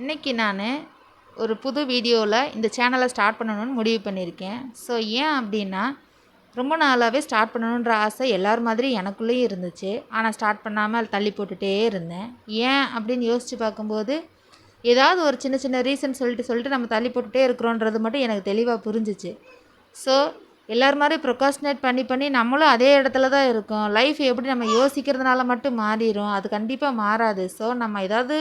இன்றைக்கி நான் ஒரு புது வீடியோவில் இந்த சேனலை ஸ்டார்ட் பண்ணணும்னு முடிவு பண்ணியிருக்கேன். ஸோ ஏன் அப்படின்னா, ரொம்ப நாளாகவே ஸ்டார்ட் பண்ணணுன்ற ஆசை எல்லார் மாதிரி எனக்குள்ளேயும் இருந்துச்சு. ஆனால் ஸ்டார்ட் பண்ணாமல் தள்ளி போட்டுகிட்டே இருந்தேன். ஏன் அப்படின்னு யோசித்து பார்க்கும்போது, ஏதாவது ஒரு சின்ன சின்ன ரீசன் சொல்லிட்டு நம்ம தள்ளி போட்டுகிட்டே இருக்கிறோன்றது மட்டும் எனக்கு தெளிவாக புரிஞ்சிச்சு. ஸோ எல்லோரும் மாதிரி ப்ரொகாஸ்டினேட் பண்ணி நம்மளும் அதே இடத்துல தான் இருக்கோம். லைஃப் எப்படி நம்ம யோசிக்கிறதுனால மட்டும் மாறிடும், அது கண்டிப்பாக மாறாது. ஸோ நம்ம ஏதாவது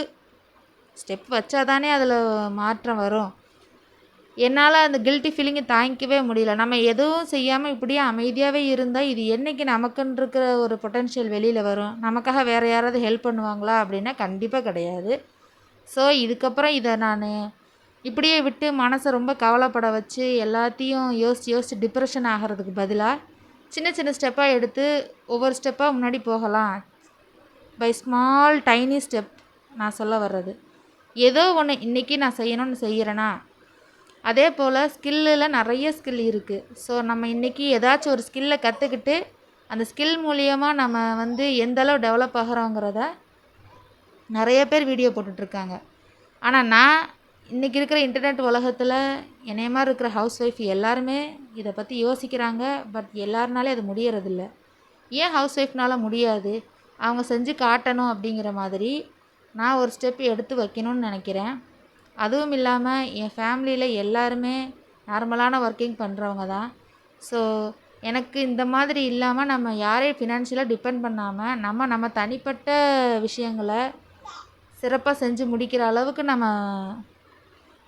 ஸ்டெப் வச்சா தானே அதில் மாற்றம் வரும். என்னால் அந்த கில்ட்டி ஃபீலிங்கை தாங்கிக்கவே முடியல. நம்ம எதுவும் செய்யாமல் இப்படியே அமைதியாகவே இருந்தால் இது என்றைக்கு நமக்குன்னு இருக்கிற ஒரு பொட்டென்ஷியல் வெளியில் வரும்? நமக்காக வேறு யாராவது ஹெல்ப் பண்ணுவாங்களா அப்படின்னா கண்டிப்பாக கிடையாது. ஸோ இதுக்கப்புறம் இதை நான் இப்படியே விட்டு மனசை ரொம்ப கவலைப்பட வச்சு எல்லாத்தையும் யோசித்து டிப்ரெஷன் ஆகிறதுக்கு பதிலாக சின்ன சின்ன ஸ்டெப்பாக எடுத்து ஒவ்வொரு ஸ்டெப்பாக முன்னாடி போகலாம். பை ஸ்மால் டைனி ஸ்டெப் நான் சொல்ல வர்றது. ஏதோ ஒன்று இன்றைக்கி நான் செய்யணும்னு செய்கிறேன்னா, அதே போல் ஸ்கில்லில் நிறைய ஸ்கில் இருக்குது. ஸோ நம்ம இன்றைக்கி ஏதாச்சும் ஒரு ஸ்கில்லை கற்றுக்கிட்டு அந்த ஸ்கில் மூலியமாக நம்ம எந்த அளவு டெவலப் ஆகிறோங்கிறத நிறைய பேர் வீடியோ போட்டுட்ருக்காங்க. ஆனால் நான் இன்றைக்கி இருக்கிற இன்டர்நெட் உலகத்தில் என்னைய மாதிரி இருக்கிற ஹவுஸ் ஒய்ஃப் எல்லாருமே இதை பற்றி யோசிக்கிறாங்க. பட் எல்லாருனாலே அது முடியறதில்ல. ஏன் ஹவுஸ் ஒய்ஃப்னால் முடியாது? அவங்க செஞ்சு காட்டணும் அப்படிங்கிற மாதிரி நான் ஒரு ஸ்டெப் எடுத்து வைக்கணும்னு நினைக்கிறேன். அதுவும் இல்லாமல் என் ஃபேமிலியில் எல்லாருமே நார்மலான ஒர்க்கிங் பண்ணுறவங்க தான். ஸோ எனக்கு இந்த மாதிரி இல்லாமல் நம்ம யாரையும் ஃபினான்ஷியலாக டிபெண்ட் பண்ணாமல் நம்ம தனிப்பட்ட விஷயங்களை சிறப்பாக செஞ்சு முடிக்கிற அளவுக்கு நம்ம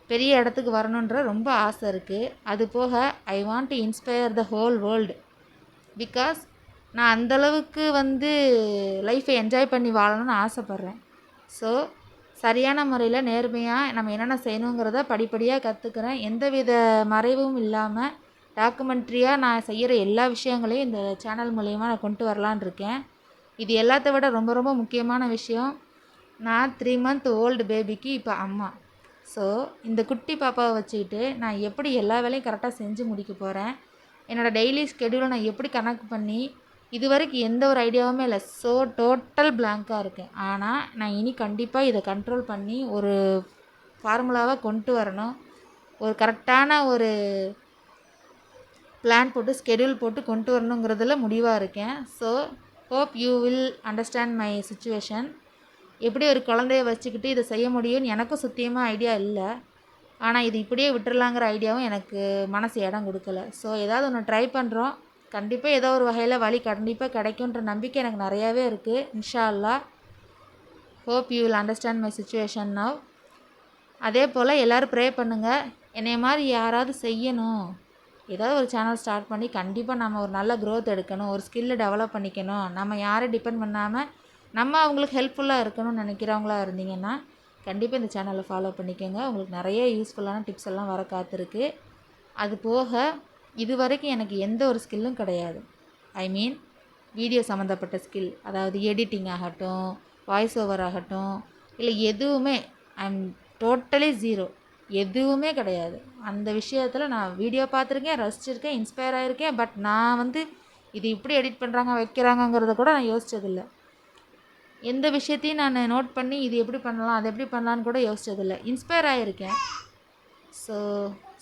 பெரிய இடத்துக்கு வரணுன்ற ரொம்ப ஆசை இருக்குது. அது போக I want to inspire the whole world. Because நான் அந்தளவுக்கு லைஃப்பை என்ஜாய் பண்ணி வாழணும்னு ஆசைப்பட்றேன். ஸோ சரியான முறையில் நேர்மையாக நம்ம என்னென்ன செய்யணுங்கிறத படிப்படியாக கற்றுக்கிறேன். எந்தவித மறைவும் இல்லாமல் டாக்குமெண்ட்ரியாக நான் செய்கிற எல்லா விஷயங்களையும் இந்த சேனல் மூலயமா நான் கொண்டு வரலான் இருக்கேன். இது எல்லாத்த விட ரொம்ப ரொம்ப முக்கியமான விஷயம், நான் 3 month ஓல்டு பேபிக்கு இப்போ அம்மா. ஸோ இந்த குட்டி பாப்பாவை வச்சுக்கிட்டு நான் எப்படி எல்லா வேலையும் கரெக்டாக செஞ்சு முடிக்க போகிறேன், என்னோடய டெய்லி ஸ்கெடியூலை நான் எப்படி கணக்கு பண்ணி இது வரைக்கும் எந்த ஒரு ஐடியாவுமே இல்லை. ஸோ டோட்டல் பிளாங்காக இருக்கேன். ஆனால் நான் இனி கண்டிப்பாக இதை கண்ட்ரோல் பண்ணி ஒரு ஃபார்முலாவை கொண்டு வரணும். ஒரு கரெக்டான ஒரு பிளான் போட்டு ஸ்கெடியூல் போட்டு கொண்டு வரணுங்கிறதுல முடிவாக இருக்கேன். So hope you will understand my situation. எப்படி ஒரு குழந்தைய வச்சுக்கிட்டு இதை செய்ய முடியும்னு எனக்கும் சுத்தியமாக ஐடியா இல்லை. ஆனால் இது இப்படியே விட்டுறலாங்கிற ஐடியாவும் எனக்கு மனசு இடம் கொடுக்கல. ஸோ ஏதாவது ஒன்று ட்ரை பண்ணுறோம். கண்டிப்பாக ஏதோ ஒரு வகையில் வழி கண்டிப்பாக கிடைக்குன்ற நம்பிக்கை எனக்கு நிறையாவே இருக்குது. இன்ஷா அல்லாஹ். Hope you will understand my situation now. அதே போல் எல்லோரும் ப்ரே பண்ணுங்கள். என்னைய மாதிரி யாராவது செய்யணும், ஏதாவது ஒரு சேனல் ஸ்டார்ட் பண்ணி கண்டிப்பாக நம்ம ஒரு நல்ல க்ரோத் எடுக்கணும், ஒரு ஸ்கில்லை டெவலப் பண்ணிக்கணும், நம்ம யாரையும் டிபெண்ட் பண்ணாமல் நம்ம அவங்களுக்கு ஹெல்ப்ஃபுல்லாக இருக்கணும்னு நினைக்கிறவங்களா இருந்தீங்கன்னா கண்டிப்பாக இந்த சேனலை ஃபாலோ பண்ணிக்கோங்க. உங்களுக்கு நிறைய யூஸ்ஃபுல்லான டிப்ஸ் எல்லாம் வர காத்திருக்கு. அது போக இது வரைக்கும் எனக்கு எந்த ஒரு ஸ்கில்லும் கிடையாது. ஐ மீன் வீடியோ சம்மந்தப்பட்ட ஸ்கில், அதாவது எடிட்டிங் ஆகட்டும், வாய்ஸ் ஓவர் ஆகட்டும், இல்லை எதுவுமே ஐ எம் டோட்டலி ஜீரோ. எதுவுமே கிடையாது. அந்த விஷயத்தில் நான் வீடியோ பார்த்துருக்கேன், ரசிச்சிருக்கேன், இன்ஸ்பயர் ஆகிருக்கேன். பட் நான் இது இப்படி எடிட் பண்ணுறாங்க வைக்கிறாங்கங்கிறத கூட நான் யோசித்ததில்லை. எந்த விஷயத்தையும் நான் நோட் பண்ணி இது எப்படி பண்ணலாம், அது எப்படி பண்ணலான்னு கூட யோசித்ததில்லை. இன்ஸ்பயர் ஆகியிருக்கேன். ஸோ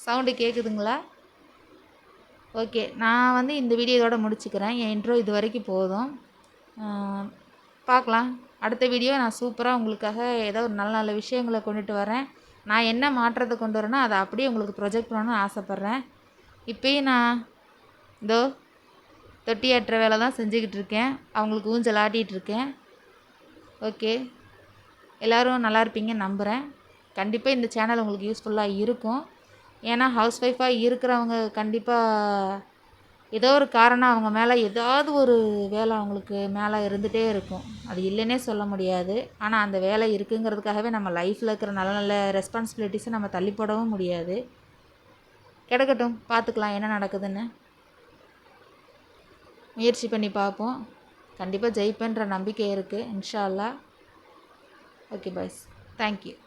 சவுண்டு கேட்குதுங்களா? ஓகே, நான் இந்த வீடியோ இதோட முடிச்சுக்கிறேன். என் இன்ட்ரோ இது வரைக்கும் போதும். பார்க்கலாம். அடுத்த வீடியோ நான் சூப்பராக உங்களுக்காக ஏதோ ஒரு நல்ல நல்ல விஷயங்களை கொண்டுட்டு வரேன். நான் என்ன மாற்றத்தை கொண்டு வரேனோ அதை அப்படியே உங்களுக்கு ப்ரொஜெக்ட் பண்ணணும்னு ஆசைப்பட்றேன். இப்போயும் நான் இதோ தொட்டி ஆட்டுற வேலை தான் செஞ்சுக்கிட்டு இருக்கேன். அவங்களுக்கு ஊஞ்சல் ஆட்டிகிட்ருக்கேன். ஓகே, எல்லோரும் நல்லா இருப்பீங்கன்னு நம்புகிறேன். கண்டிப்பாக இந்த சேனல் உங்களுக்கு யூஸ்ஃபுல்லாக இருக்கும். ஏன்னா ஹவுஸ் ஒய்ஃபாக இருக்கிறவங்க கண்டிப்பாக ஏதோ ஒரு காரணம் அவங்க மேலே ஏதாவது ஒரு வேலை அவங்களுக்கு மேலே இருந்துகிட்டே இருக்கும். அது இல்லைன்னே சொல்ல முடியாது. ஆனால் அந்த வேலை இருக்குங்கிறதுக்காகவே நம்ம லைஃப்பில் இருக்கிற நல்ல நல்ல ரெஸ்பான்சிபிலிட்டிஸை நம்ம தள்ளி போடவும் முடியாது. கிடக்கட்டும், பார்த்துக்கலாம் என்ன நடக்குதுன்னு. முயற்சி பண்ணி பார்ப்போம். கண்டிப்பாக ஜெயிப்பேன்ற நம்பிக்கை இருக்குது. இன்ஷா அல்லாஹ். Okay boys, thank you.